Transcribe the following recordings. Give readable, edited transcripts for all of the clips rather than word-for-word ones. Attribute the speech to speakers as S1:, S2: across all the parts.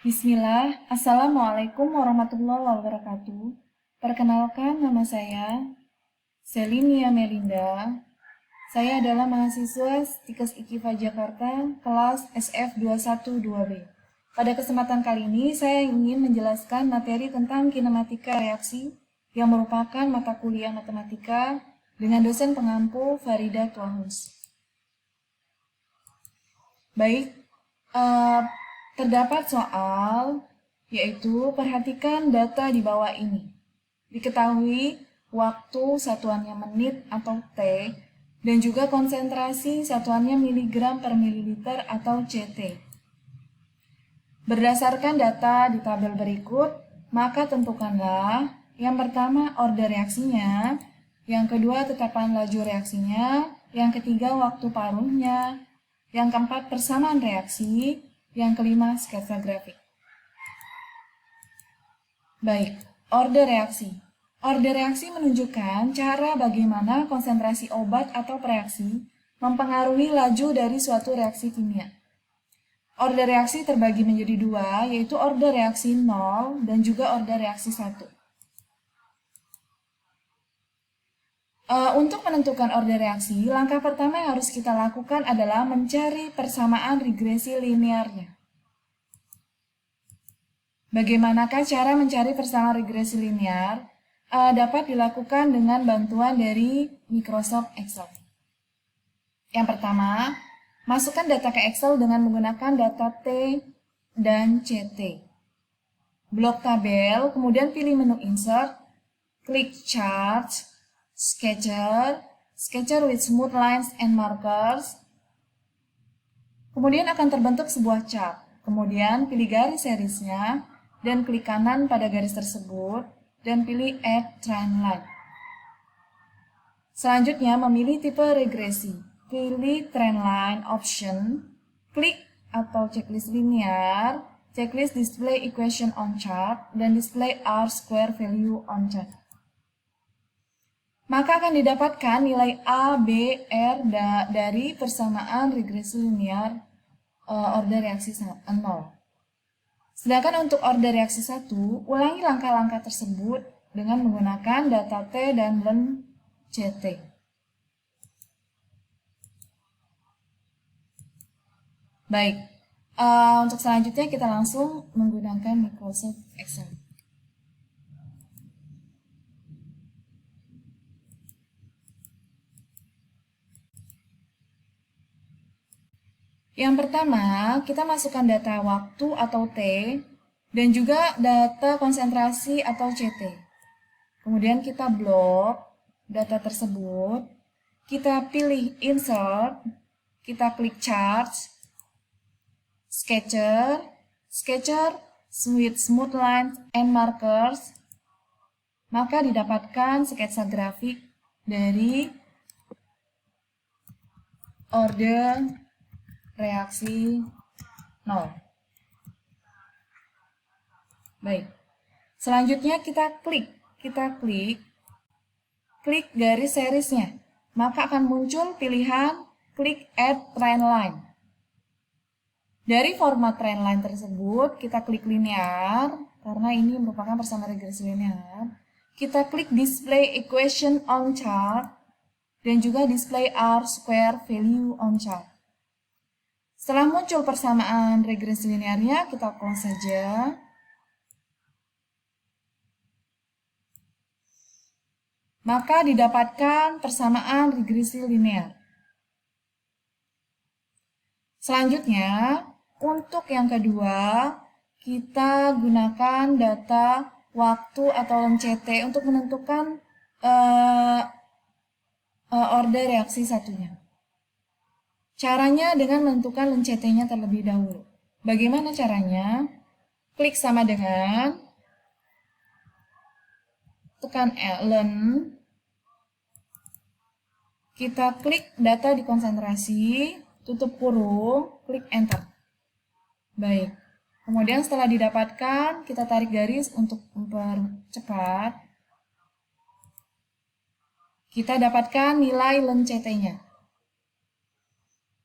S1: Bismillah, Assalamualaikum warahmatullahi wabarakatuh. Perkenalkan, nama saya Selinia Melinda. Saya adalah mahasiswa Stikes IKIFA Jakarta, kelas SF212B. Pada kesempatan kali ini, saya ingin menjelaskan materi tentang kinematika reaksi yang merupakan mata kuliah matematika dengan dosen pengampu Farida Tuahus. Baik, terdapat soal, yaitu perhatikan data di bawah ini. Diketahui waktu satuannya menit atau T, dan juga konsentrasi satuannya miligram per mililiter atau CT. Berdasarkan data di tabel berikut, maka tentukanlah yang pertama order reaksinya, yang kedua tetapan laju reaksinya, yang ketiga waktu paruhnya, yang keempat persamaan reaksi, yang kelima sketsa grafik. Baik, order reaksi. Order reaksi menunjukkan cara bagaimana konsentrasi obat atau reaksi mempengaruhi laju dari suatu reaksi kimia. Order reaksi terbagi menjadi dua, yaitu order reaksi 0 dan juga order reaksi 1. Untuk menentukan order reaksi, langkah pertama yang harus kita lakukan adalah mencari persamaan regresi linearnya. Bagaimanakah cara mencari persamaan regresi linear? Dapat dilakukan dengan bantuan dari Microsoft Excel. Yang pertama, masukkan data ke Excel dengan menggunakan data T dan CT. Blok tabel, kemudian pilih menu Insert, klik Chart, Sketcher with smooth lines and markers. Kemudian akan terbentuk sebuah chart. Kemudian pilih garis serisnya dan klik kanan pada garis tersebut dan pilih Add Trend Line. Selanjutnya memilih tipe regresi. Pilih Trend Line option, klik atau checklist linear, checklist display equation on chart, dan display R-square value on chart. Maka akan didapatkan nilai A, B, R dari persamaan regresi linear order reaksi 0. Sedangkan untuk order reaksi 1, ulangi langkah-langkah tersebut dengan menggunakan data T dan len CT. Baik, untuk selanjutnya kita langsung menggunakan Microsoft Excel. Yang pertama, kita masukkan data waktu atau T dan juga data konsentrasi atau CT. Kemudian kita blok data tersebut, kita pilih Insert, kita klik Charts, Sketcher with smooth lines and markers, maka didapatkan sketsa grafik dari order reaksi 0. Baik. Selanjutnya kita klik garis serisnya. Maka akan muncul pilihan klik Add Trend Line. Dari format trend line tersebut, kita klik linear karena ini merupakan persamaan regresi linear. Kita klik Display Equation on Chart dan juga Display R-square value on chart. Setelah muncul persamaan regresi linearnya, kita close saja. Maka didapatkan persamaan regresi linear. Selanjutnya, untuk yang kedua, kita gunakan data waktu atau len CT untuk menentukan order reaksi satunya. Caranya dengan menentukan len CT-nya terlebih dahulu. Bagaimana caranya? Klik sama dengan, tekan len, kita klik data di konsentrasi, tutup kurung, klik Enter. Baik, kemudian setelah didapatkan, kita tarik garis untuk mempercepat. Kita dapatkan nilai len CT-nya.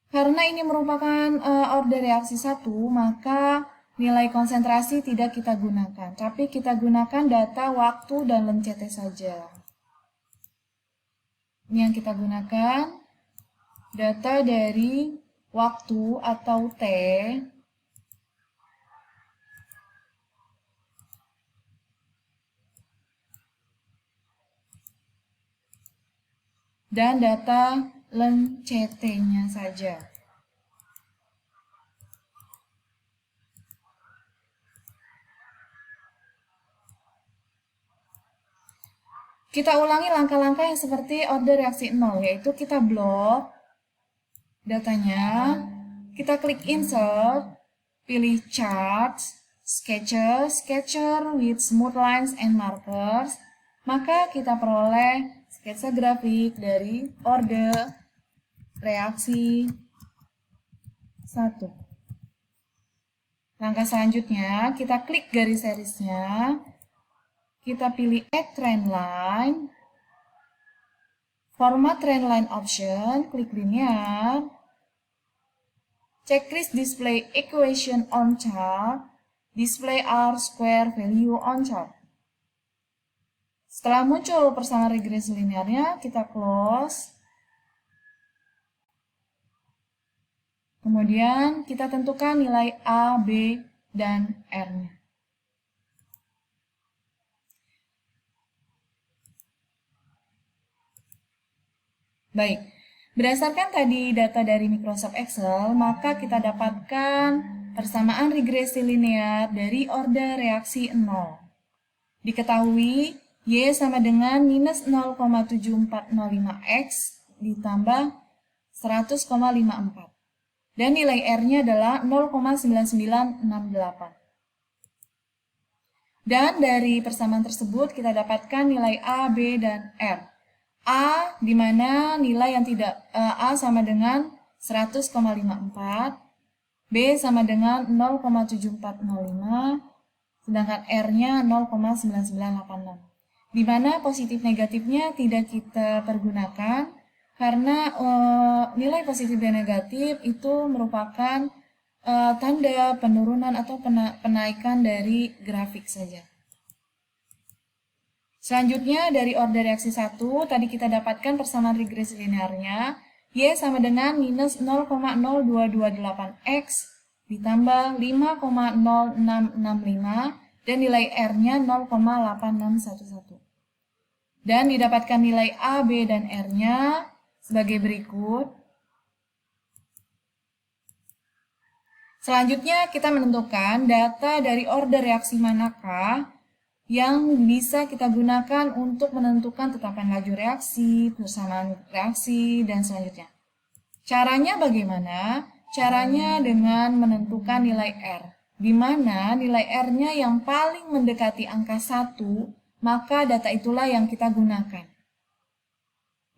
S1: Karena ini merupakan order reaksi 1, maka nilai konsentrasi tidak kita gunakan, tapi kita gunakan data waktu dan length CT saja. Ini yang kita gunakan, data dari waktu atau T, dan data length CT-nya saja. Kita ulangi langkah-langkah yang seperti order reaksi 0, yaitu kita blok datanya, kita klik insert, pilih chart, sketcher with smooth lines and markers, maka kita peroleh sketsa grafik dari order reaksi 1. Langkah selanjutnya, kita klik garis serisnya, kita pilih Add Trend Line, Format Trend Line Option, klik Linear, Checklist Display Equation on Chart, Display R-Square Value on Chart. Setelah muncul persamaan regresi linearnya, kita close. Kemudian kita tentukan nilai A, B, dan R-nya. Baik, berdasarkan tadi data dari Microsoft Excel, maka kita dapatkan persamaan regresi linear dari order reaksi 0. Diketahui Y sama dengan minus 0,7405X ditambah 100,54. Dan nilai R-nya adalah 0,9968. Dan dari persamaan tersebut kita dapatkan nilai A, B, dan R. A di mana nilai yang tidak A sama dengan 100,54, B sama dengan 0,7405, sedangkan R-nya 0,9986. Di mana positif negatifnya tidak kita pergunakan karena nilai positif dan negatif itu merupakan tanda penurunan atau penaikan dari grafik saja. Selanjutnya dari order reaksi 1, tadi kita dapatkan persamaan regresi linearnya, Y sama dengan minus 0,0228X ditambah 5,0665 dan nilai R-nya 0,8611. Dan didapatkan nilai A, B, dan R-nya sebagai berikut. Selanjutnya kita menentukan data dari order reaksi manakah yang bisa kita gunakan untuk menentukan tetapan laju reaksi, persamaan reaksi, dan selanjutnya. Caranya bagaimana? Caranya dengan menentukan nilai R, di mana nilai R-nya yang paling mendekati angka 1, maka data itulah yang kita gunakan.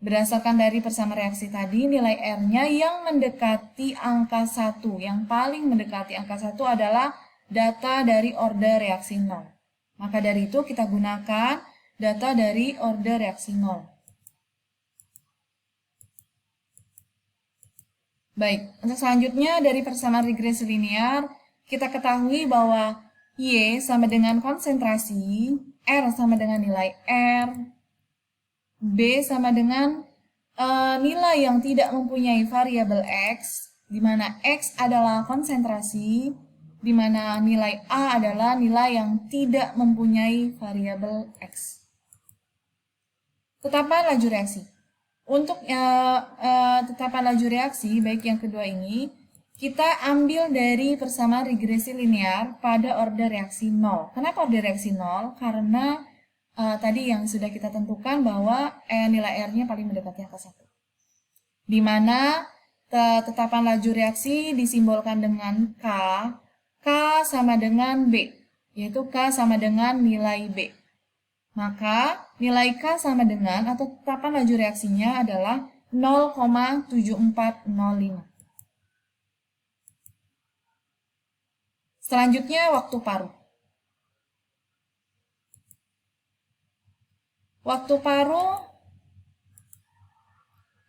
S1: Berdasarkan dari persamaan reaksi tadi, nilai R-nya yang mendekati angka 1, yang paling mendekati angka 1 adalah data dari order reaksi 0. Maka dari itu kita gunakan data dari order reaksi 0. Baik, untuk selanjutnya dari persamaan regresi linear, kita ketahui bahwa Y sama dengan konsentrasi, R sama dengan nilai R, B sama dengan nilai yang tidak mempunyai variabel X, di mana X adalah konsentrasi, di mana nilai A adalah nilai yang tidak mempunyai variabel X. Tetapan laju reaksi. Untuk tetapan laju reaksi, baik yang kedua ini, kita ambil dari persamaan regresi linear pada order reaksi 0. Kenapa order reaksi 0? Karena tadi yang sudah kita tentukan bahwa nilai R-nya paling mendekati angka 1. Di mana tetapan laju reaksi disimbolkan dengan K. K sama dengan B, yaitu K sama dengan nilai B. Maka nilai K sama dengan atau tetapan laju reaksinya adalah 0,7405. Selanjutnya waktu paruh. Waktu paruh,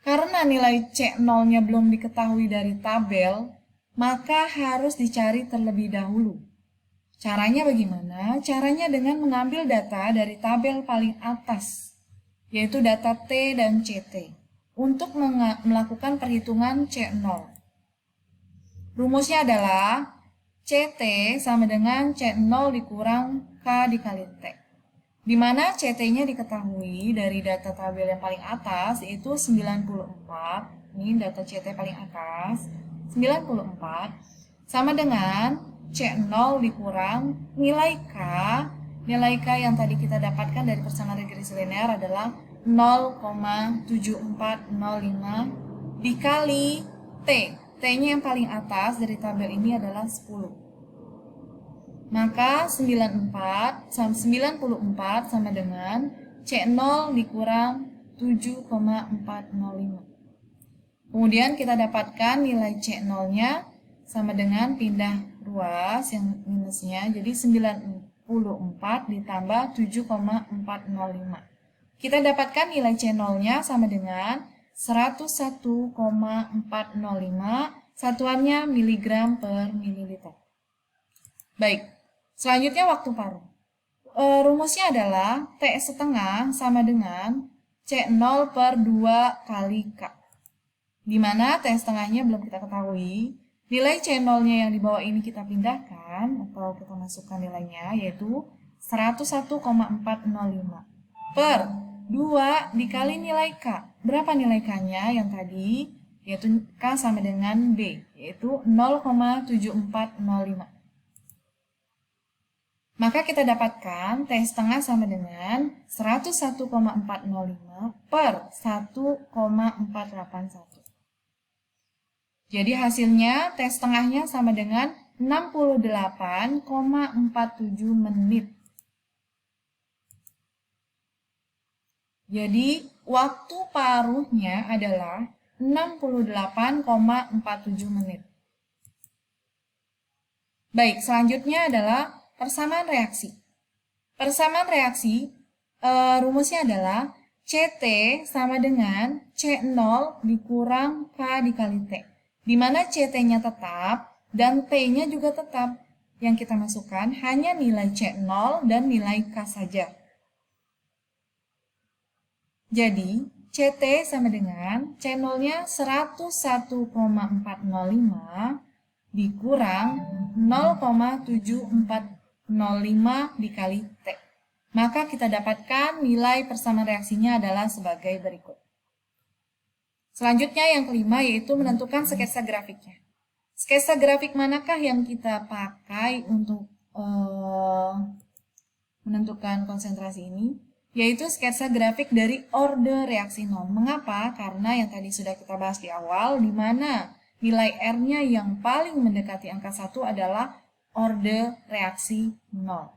S1: karena nilai C0-nya belum diketahui dari tabel, maka harus dicari terlebih dahulu. Caranya bagaimana? Caranya dengan mengambil data dari tabel paling atas, yaitu data T dan CT, untuk melakukan perhitungan C0. Rumusnya adalah CT sama dengan C0 dikurang K dikali T. Di mana CT-nya diketahui dari data tabel yang paling atas, yaitu 94. Ini data CT paling atas, 94, sama dengan C0 dikurang nilai K. Nilai K yang tadi kita dapatkan dari persamaan regresi linear adalah 0,7405 dikali T. T-nya yang paling atas dari tabel ini adalah 10. Maka 94 sama dengan C0 dikurang 7,405. Kemudian kita dapatkan nilai C0-nya sama dengan pindah ruas yang minusnya, jadi 94 ditambah 7,405. Kita dapatkan nilai C0-nya sama dengan 101,405, satuannya miligram per mililiter. Baik, selanjutnya waktu paruh. Rumusnya adalah T setengah sama dengan C0 per 2 kali K. Di mana T setengahnya belum kita ketahui. Nilai C0-nya yang di bawah ini kita pindahkan atau kita masukkan nilainya, yaitu 101,405 per 2 dikali nilai K. Berapa nilai K-nya yang tadi? Yaitu K sama dengan B, yaitu 0,7405. Maka kita dapatkan T setengah sama dengan 101,405 per 1,481. Jadi hasilnya T setengahnya sama dengan 68,47 menit. Jadi waktu paruhnya adalah 68,47 menit. Baik, selanjutnya adalah persamaan reaksi. Persamaan reaksi rumusnya adalah CT sama dengan C0 dikurang K dikali T. Di mana CT-nya tetap dan T-nya juga tetap. Yang kita masukkan hanya nilai C0 dan nilai K saja. Jadi, CT sama dengan C0-nya 101,405 dikurang 0,7405 dikali T. Maka kita dapatkan nilai persamaan reaksinya adalah sebagai berikut. Selanjutnya yang kelima yaitu menentukan sketsa grafiknya. Sketsa grafik manakah yang kita pakai untuk menentukan konsentrasi ini? Yaitu sketsa grafik dari orde reaksi nol. Mengapa? Karena yang tadi sudah kita bahas di awal, di mana nilai R-nya yang paling mendekati angka 1 adalah orde reaksi nol.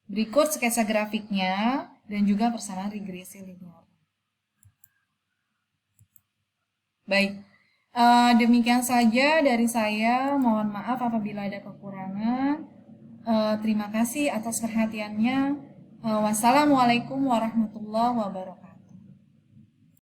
S1: Berikut sketsa grafiknya dan juga persamaan regresi linear. Baik, demikian saja dari saya. Mohon maaf apabila ada kekurangan. Terima kasih atas perhatiannya. Wassalamualaikum warahmatullahi wabarakatuh.